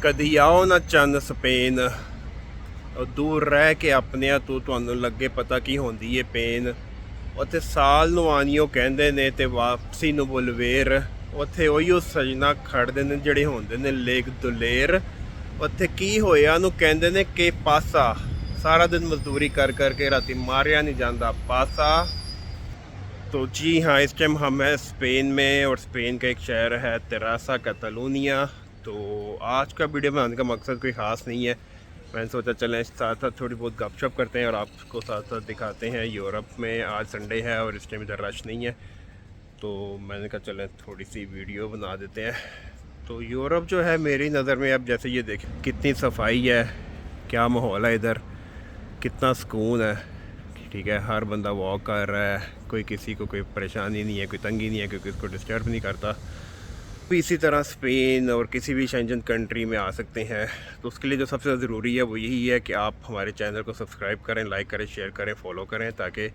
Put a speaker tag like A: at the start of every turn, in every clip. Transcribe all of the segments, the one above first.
A: कदी आओ ना चंद स्पेन और दूर रह के अपने तो ਤੁਹਾਨੂੰ ਲੱਗੇ ਪਤਾ ਕੀ ਹੁੰਦੀ ਏ ਪੇਨ। ਉੱਥੇ ਸਾਲ ਨੂੰ ਆਣੀਓ ਕਹਿੰਦੇ ਨੇ ਤੇ ਵਾਪਸੀ ਨੂੰ ਬੁਲਵੇਰ। ਉੱਥੇ ਉਹੀਓ ਸਜਣਾ ਖੜਦੇ ਨੇ ਜਿਹੜੇ ਹੁੰਦੇ ਨੇ ਲੇਕ ਦੁਲੇਰ। ਉੱਥੇ ਕੀ ਹੋਇਆ ਨੂੰ ਕਹਿੰਦੇ ਨੇ ਕਿ ਪਾਸਾ। सारा दिन मजदूरी कर करके राती मारिया नहीं जाता पासा। तो जी हाँ, इस टाइम हम हैं स्पेन में और स्पेन का एक शहर है तेरासा कैटलोनिया। तो आज का वीडियो बनाने का मकसद कोई ख़ास नहीं है, मैंने सोचा चलें साथ साथ थोड़ी बहुत गपशप करते हैं और आपको साथ साथ दिखाते हैं यूरोप में। आज संडे है और इस टाइम इधर रश नहीं है, तो मैंने कहा चलें थोड़ी सी वीडियो बना देते हैं। तो यूरोप जो है मेरी नज़र में अब जैसे ये देखें कितनी सफाई है, क्या माहौल है इधर, कितना सुकून है। ठीक है, हर बंदा वॉक कर रहा है, कोई किसी को कोई परेशानी नहीं है, कोई तंगी नहीं है, क्योंकि इसको डिस्टर्ब नहीं करता। तो इसी तरह स्पेन और किसी भी शेंजन कंट्री में आ सकते हैं। तो उसके लिए जो सबसे ज़रूरी है वो यही है कि आप हमारे चैनल को सब्सक्राइब करें, लाइक करें, शेयर करें, फॉलो करें, ताकि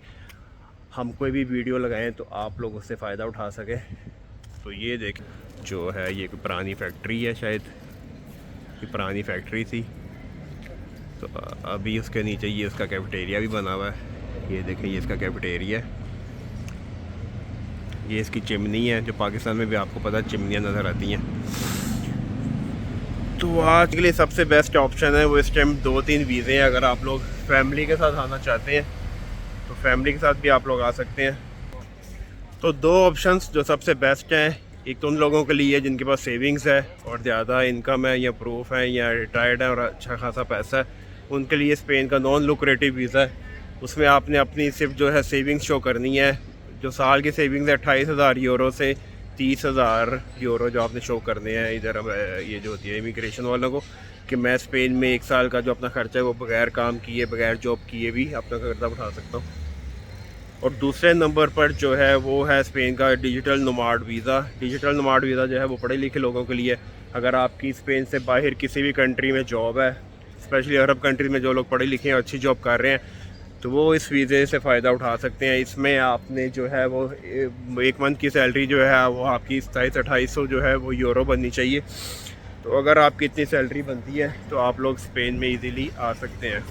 A: हम कोई भी वीडियो लगाएं तो आप लोग उससे फ़ायदा उठा सकें। तो ये देख जो है ये कोई पुरानी फैक्ट्री है, शायद ये पुरानी फैक्ट्री थी। तो अभी उसके नीचे ये इसका कैफेटेरिया भी बना हुआ है। ये देखें ये इसका कैफेटेरिया है, ये इसकी चिमनी है जो पाकिस्तान में भी आपको पता है चिमनियाँ नज़र आती हैं। तो आज के लिए सबसे बेस्ट ऑप्शन है वो इस टाइम 2-3 वीज़े हैं। अगर आप लोग फैमिली के साथ आना चाहते हैं तो फैमिली के साथ भी आप लोग आ सकते हैं। तो दो ऑप्शंस जो सबसे बेस्ट हैं, एक तो उन लोगों के लिए जिनके पास सेविंग्स है और ज़्यादा इनकम है या प्रूफ है या रिटायर्ड है और अच्छा खासा पैसा है, उनके लिए स्पेन का नॉन लुक्रेटिव वीज़ा है। उसमें आपने अपनी सिर्फ जो है सेविंग्स शो करनी है। जो साल की सेविंग्स है 28,000 यूरो से 30,000 यूरो जो आपने शो करने हैं इधर ये जो होती है इमिग्रेशन वालों को, कि मैं स्पेन में 1 साल का जो अपना ख़र्चा है वो बगैर काम किए बगैर जॉब किए भी अपना खर्चा उठा सकता हूँ। और दूसरे नंबर पर जो है वो है स्पेन का digital nomad visa. Digital nomad visa जो है वो पढ़े लिखे लोगों के लिए। अगर आपकी स्पेन से बाहर किसी भी कंट्री में जॉब है, स्पेशली अरब कंट्री में जो लोग पढ़े लिखे हैं अच्छी जॉब कर रहे हैं, तो वो इस वीज़े से फ़ायदा उठा सकते हैं। इसमें आपने जो है वो 1 मंथ की सैलरी जो है वो आपकी 2700-2800 जो है वो यूरो बननी चाहिए। तो अगर आपकी इतनी सैलरी बनती है तो आप लोग स्पेन में इजीली आ सकते हैं।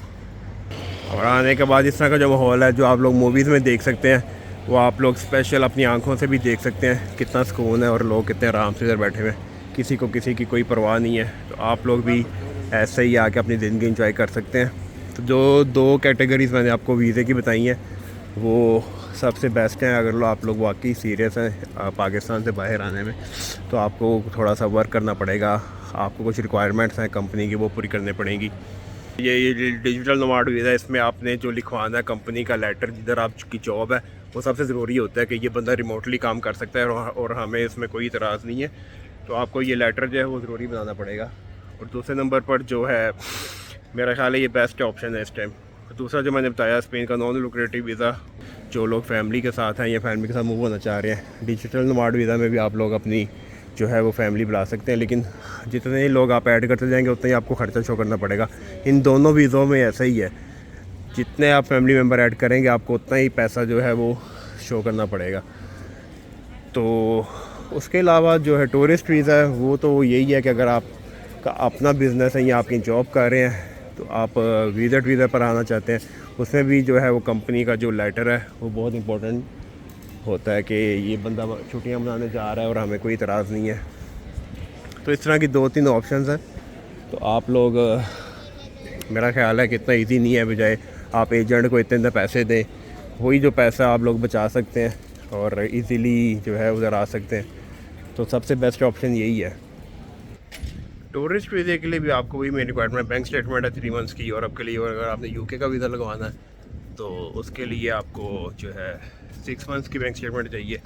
A: और आने के बाद इस तरह का जो माहौल है जो आप लोग मूवीज़ में देख सकते हैं, वो आप लोग स्पेशल अपनी आँखों से भी देख सकते हैं। कितना सुकून है और लोग कितने आराम से इधर बैठे हुए हैं, किसी को किसी की कोई परवाह नहीं है। तो आप लोग भी ऐसे ही आके अपनी ज़िंदगी इंजॉय कर सकते हैं। तो जो 2 कैटेगरीज़ मैंने आपको वीज़े की बताई हैं वो सबसे बेस्ट हैं। अगर आप लोग वाकई सीरियस हैं पाकिस्तान से बाहर आने में, तो आपको थोड़ा सा वर्क करना पड़ेगा, आपको कुछ रिक्वायरमेंट्स हैं कंपनी की वो पूरी करनी पड़ेंगी। ये डिजिटल नोमाड वीज़ा, इसमें आपने जो लिखवाना है कंपनी का लेटर जिधर आपकी जॉब है, वो सबसे ज़रूरी होता है कि ये बंदा रिमोटली काम कर सकता है और हमें इसमें कोई इतराज़ नहीं है। तो आपको ये लेटर जो है वो ज़रूरी बनाना पड़ेगा। और दूसरे नंबर पर जो है मेरा ख्याल है ये बेस्ट ऑप्शन है इस टाइम। दूसरा जो मैंने बताया स्पेन का नॉन लुक्रेटिव वीज़ा, जो लोग फैमिली के साथ हैं या फैमिली के साथ मूव होना चाह रहे हैं, डिजिटल नोमाड वीज़ा में भी आप लोग अपनी जो है वो फैमिली बुला सकते हैं। लेकिन जितने लोग आप ऐड करते जाएंगे उतना ही आपको ख़र्चा शो करना पड़ेगा। इन दोनों वीज़ों में ऐसा ही है, जितने आप फैमिली मेम्बर ऐड करेंगे आपको उतना ही पैसा जो है वो शो करना पड़ेगा। तो उसके अलावा जो है टूरिस्ट वीज़ा है वो तो यही है कि अगर आपका अपना बिज़नेस है या आपकी जॉब कर रहे हैं तो आप विज़िट वीज़ा पर आना चाहते हैं, उसमें भी जो है वो कंपनी का जो लेटर है वो बहुत इंपॉर्टेंट होता है कि ये बंदा छुट्टियां मनाने जा रहा है और हमें कोई इतराज़ नहीं है। तो इस तरह की 2-3 ऑप्शंस हैं। तो आप लोग मेरा ख्याल है कि इतना ईजी नहीं है, बजाय आप एजेंट को इतने पैसे दें, वही जो पैसा आप लोग बचा सकते हैं और इजीली जो है उधर आ सकते हैं। तो सबसे बेस्ट ऑप्शन यही है। टूरिस्ट वीज़े के लिए भी आपको वही मेन रिक्वायरमेंट बैंक स्टेटमेंट है 3 मंथ्स की यूरोप के लिए। और अगर आपने यूके का वीज़ा लगवाना है तो उसके लिए आपको जो है 6 मंथ्स की बैंक स्टेटमेंट चाहिए।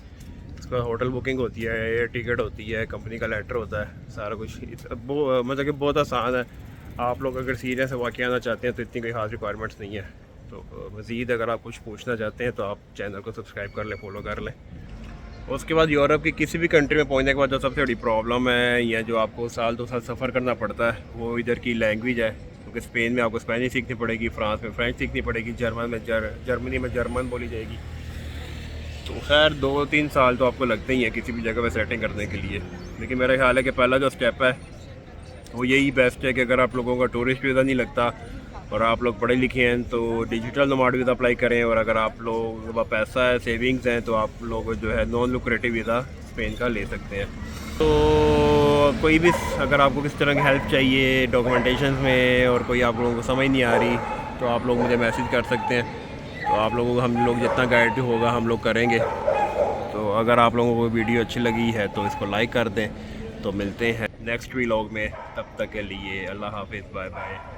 A: इसका होटल बुकिंग होती है, एयर टिकट होती है, कंपनी का लेटर होता है, सारा कुछ मतलब कि बहुत आसान है। आप लोग अगर सीरियस है वाकई आना चाहते हैं तो इतनी कोई खास रिक्वायरमेंट्स नहीं है। तो मज़ीद अगर आप कुछ पूछना चाहते हैं तो आप चैनल को सब्सक्राइब कर लें, फॉलो कर लें। उसके बाद यूरोप की किसी भी कंट्री में पहुंचने के बाद जो सबसे बड़ी प्रॉब्लम है या जो आपको साल 2 साल सफ़र करना पड़ता है वो इधर की लैंग्वेज है। क्योंकि स्पेन में आपको स्पेनिश सीखनी पड़ेगी, फ्रांस में फ्रेंच सीखनी पड़ेगी, जर्मनी में जर्मन बोली जाएगी। तो खैर 2-3 साल तो आपको लगते ही हैं किसी भी जगह पर सेटिंग करने के लिए। लेकिन मेरा ख्याल है कि पहला जो स्टेप है वो यही बेस्ट है कि अगर आप लोगों का टूरिस्ट वीज़ा नहीं लगता और आप लोग पढ़े लिखे हैं तो डिजिटल नोमाड वीज़ा अप्लाई करें, और अगर आप लोगों के पास पैसा है, सेविंग्स हैं, तो आप लोग जो है नॉन लुक्रेटिव वीज़ा स्पेन का ले सकते हैं। तो कोई भी अगर आपको किस तरह की हेल्प चाहिए डॉक्यूमेंटेशन में और कोई आप लोगों को समझ नहीं आ रही तो आप लोग मुझे मैसेज कर सकते हैं। तो आप लोगों को हम लोग जितना गाइड होगा हम लोग करेंगे। तो अगर आप लोगों को वीडियो अच्छी लगी है तो इसको लाइक कर दें। तो मिलते हैं नेक्स्ट व्लॉग में, तब तक के लिए अल्लाह हाफिज़, बाय बाय।